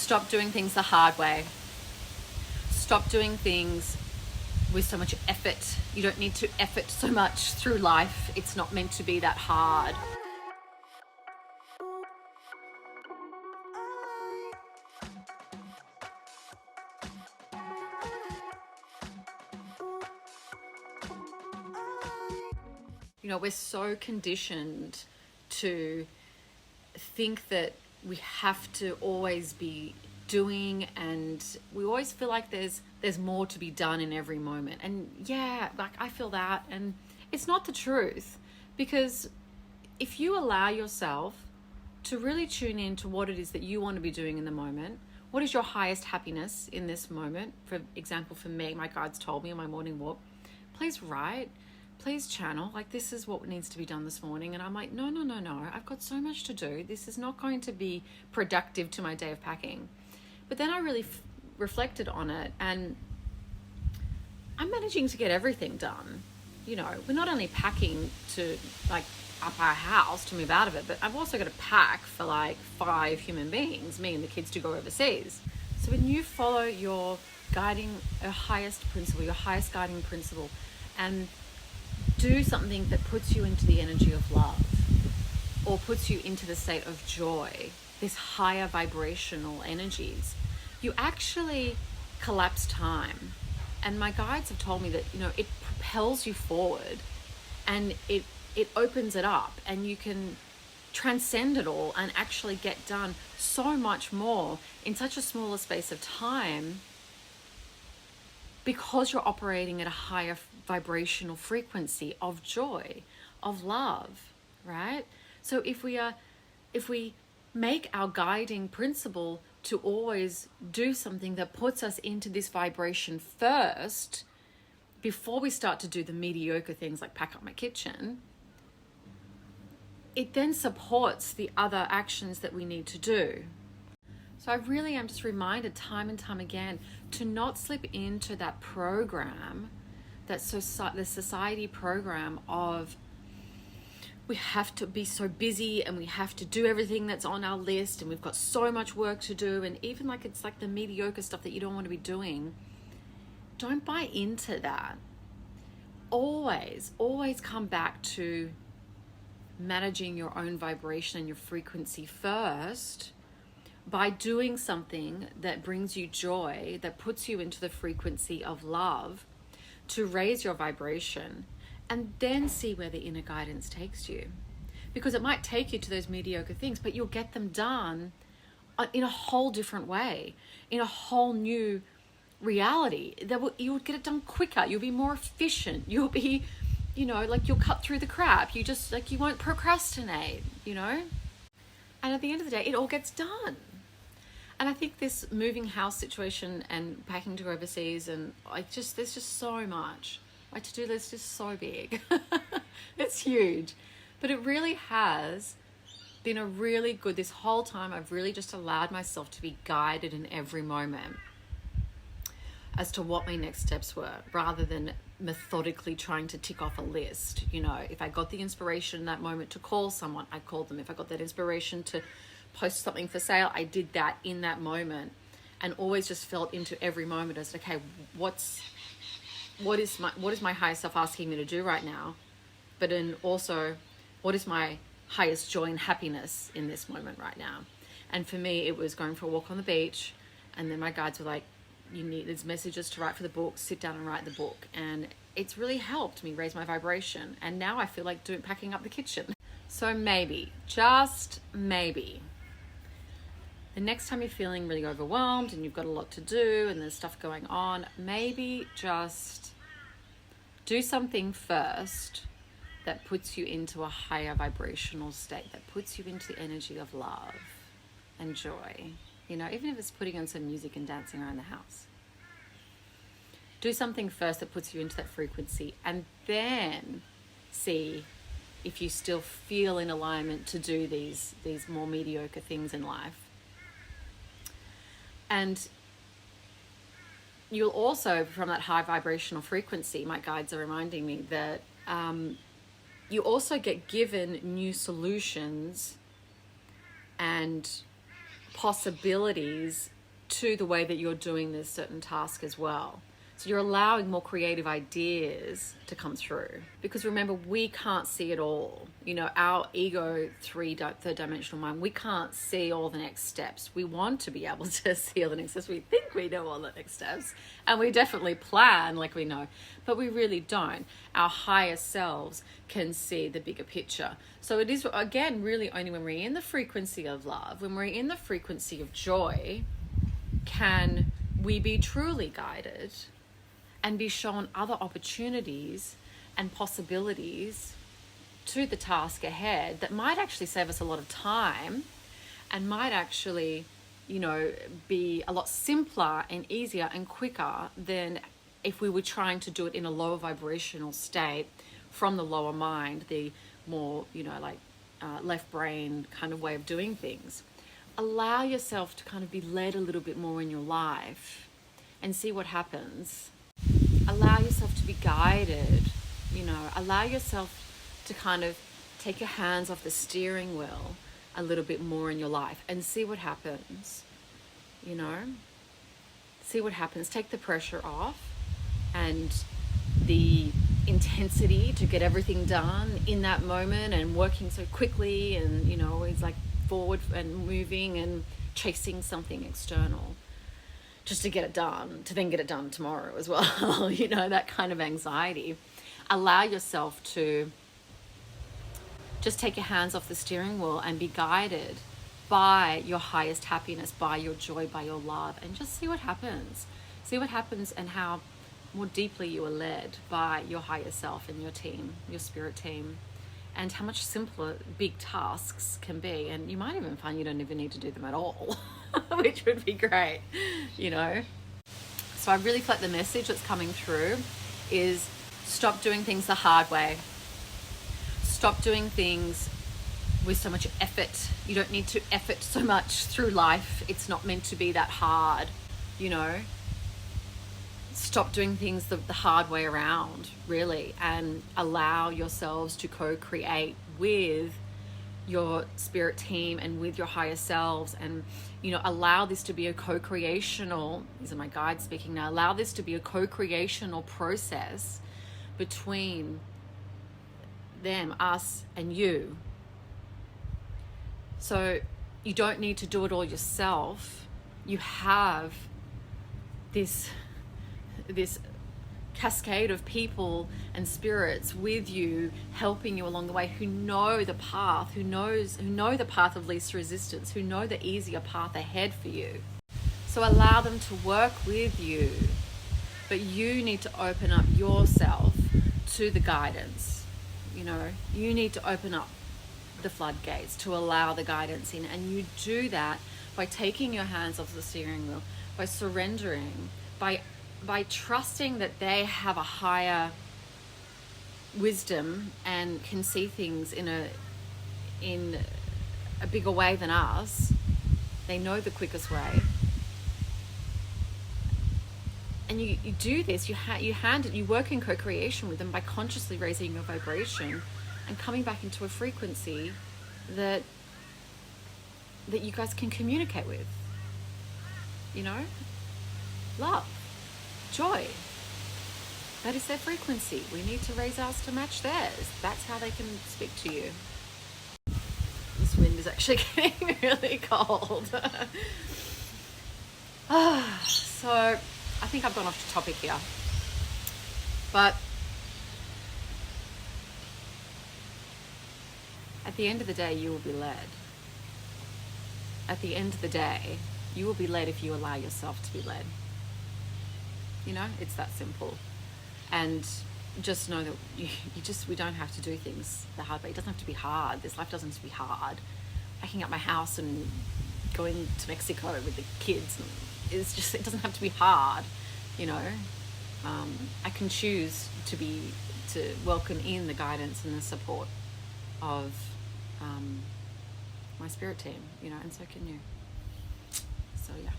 Stop doing things the hard way. Stop doing things with so much effort. You don't need to effort so much through life. It's not meant to be that hard. You know, we're so conditioned to think that we have to always be doing, and we always feel like there's more to be done in every moment. And yeah, like I feel that, and it's not the truth, because if you allow yourself to really tune in to what it is that you want to be doing in the moment, what is your highest happiness in this moment? For example, for me, my guides told me on my morning walk, please write, please channel, like this is what needs to be done this morning. And I'm like, no, I've got so much to do. This is not going to be productive to my day of packing. But then I really reflected on it, and I'm managing to get everything done. You know, we're not only packing to like up our house to move out of it, but I've also got to pack for like 5 human beings, me and the kids, to go overseas. So when you follow your highest principle, your highest guiding principle, and do something that puts you into the energy of love, or puts you into the state of joy, this higher vibrational energies, you actually collapse time. And my guides have told me that, you know, it propels you forward, and it opens it up, and you can transcend it all and actually get done so much more in such a smaller space of time, because you're operating at a higher vibrational frequency of joy, of love, right? So if we make our guiding principle to always do something that puts us into this vibration first, before we start to do the mediocre things like pack up my kitchen, it then supports the other actions that we need to do. So I really am just reminded time and time again to not slip into that program, the society program of we have to be so busy and we have to do everything that's on our list, and we've got so much work to do, and even like it's like the mediocre stuff that you don't want to be doing. Don't buy into that. Always come back to managing your own vibration and your frequency first, by doing something that brings you joy, that puts you into the frequency of love, to raise your vibration, and then see where the inner guidance takes you. Because it might take you to those mediocre things, but you'll get them done in a whole different way, in a whole new reality. You'll get it done quicker. You'll be more efficient. You'll be, you know, like you'll cut through the crap. You just, like, you won't procrastinate, you know? And at the end of the day, it all gets done. And I think this moving house situation and packing to go overseas, and there's just so much. My to-do list is so big. It's huge. But it really has been a really good, this whole time I've really just allowed myself to be guided in every moment as to what my next steps were, rather than methodically trying to tick off a list. You know, if I got the inspiration in that moment to call someone, I called them. If I got that inspiration to post something for sale, I did that in that moment, and always just felt into every moment as, okay, what is my higher self asking me to do right now? But then also, what is my highest joy and happiness in this moment right now? And for me, it was going for a walk on the beach, and then my guides were like, there's messages to write for the book, sit down and write the book. And it's really helped me raise my vibration. And now I feel like packing up the kitchen. So maybe, just maybe, the next time you're feeling really overwhelmed and you've got a lot to do and there's stuff going on, maybe just do something first that puts you into a higher vibrational state, that puts you into the energy of love and joy. You know, even if it's putting on some music and dancing around the house. Do something first that puts you into that frequency, and then see if you still feel in alignment to do these more mediocre things in life. And you'll also, from that high vibrational frequency, my guides are reminding me that you also get given new solutions and possibilities to the way that you're doing this certain task as well. So you're allowing more creative ideas to come through, because remember, we can't see it all. You know, our ego, third dimensional mind, we can't see all the next steps. We want to be able to see all the next steps. We think we know all the next steps, and we definitely plan like we know, but we really don't. Our higher selves can see the bigger picture. So it is, again, really only when we're in the frequency of love, when we're in the frequency of joy, can we be truly guided and be shown other opportunities and possibilities to the task ahead that might actually save us a lot of time and might actually, you know, be a lot simpler and easier and quicker than if we were trying to do it in a lower vibrational state from the lower mind, the more, you know, like left brain kind of way of doing things. Allow yourself to kind of be led a little bit more in your life and see what happens. Allow yourself to be guided, you know, allow yourself to kind of take your hands off the steering wheel a little bit more in your life and see what happens, you know, see what happens. Take the pressure off and the intensity to get everything done in that moment and working so quickly and, you know, always like forward and moving and chasing something external just to get it done, to then get it done tomorrow as well. You know, that kind of anxiety. Allow yourself to just take your hands off the steering wheel and be guided by your highest happiness, by your joy, by your love, and just see what happens. See what happens and how more deeply you are led by your higher self and your team, your spirit team, and how much simpler big tasks can be. And you might even find you don't even need to do them at all, which would be great, you know. So I really feel like the message that's coming through is stop doing things the hard way. Stop doing things with so much effort. You don't need to effort so much through life. It's not meant to be that hard, you know. Stop doing things the hard way around, really, and allow yourselves to co-create with your spirit team and with your higher selves, and, you know, allow this to be a co-creational, these are my guides speaking now, allow this to be a co-creational process between them, us, and you. So you don't need to do it all yourself. You have this cascade of people and spirits with you, helping you along the way, who know the path, who know the path of least resistance, who know the easier path ahead for you. So allow them to work with you, but you need to open up yourself to the guidance. You know, you need to open up the floodgates to allow the guidance in, and you do that by taking your hands off the steering wheel, by surrendering, by trusting that they have a higher wisdom and can see things in a bigger way than us. They know the quickest way. And you do this, you work in co-creation with them by consciously raising your vibration and coming back into a frequency that you guys can communicate with. You know? Love. Joy. That is their frequency. We need to raise ours to match theirs. That's how they can speak to you. This wind is actually getting really cold. So I think I've gone off topic here. But at the end of the day, you will be led. At the end of the day, you will be led if you allow yourself to be led. You know, it's that simple. And just know that we don't have to do things the hard way. It doesn't have to be hard. This life doesn't have to be hard. Packing up my house and going to Mexico with the kids, it doesn't have to be hard, you know. I can choose to welcome in the guidance and the support of my spirit team, you know, and so can you. So yeah.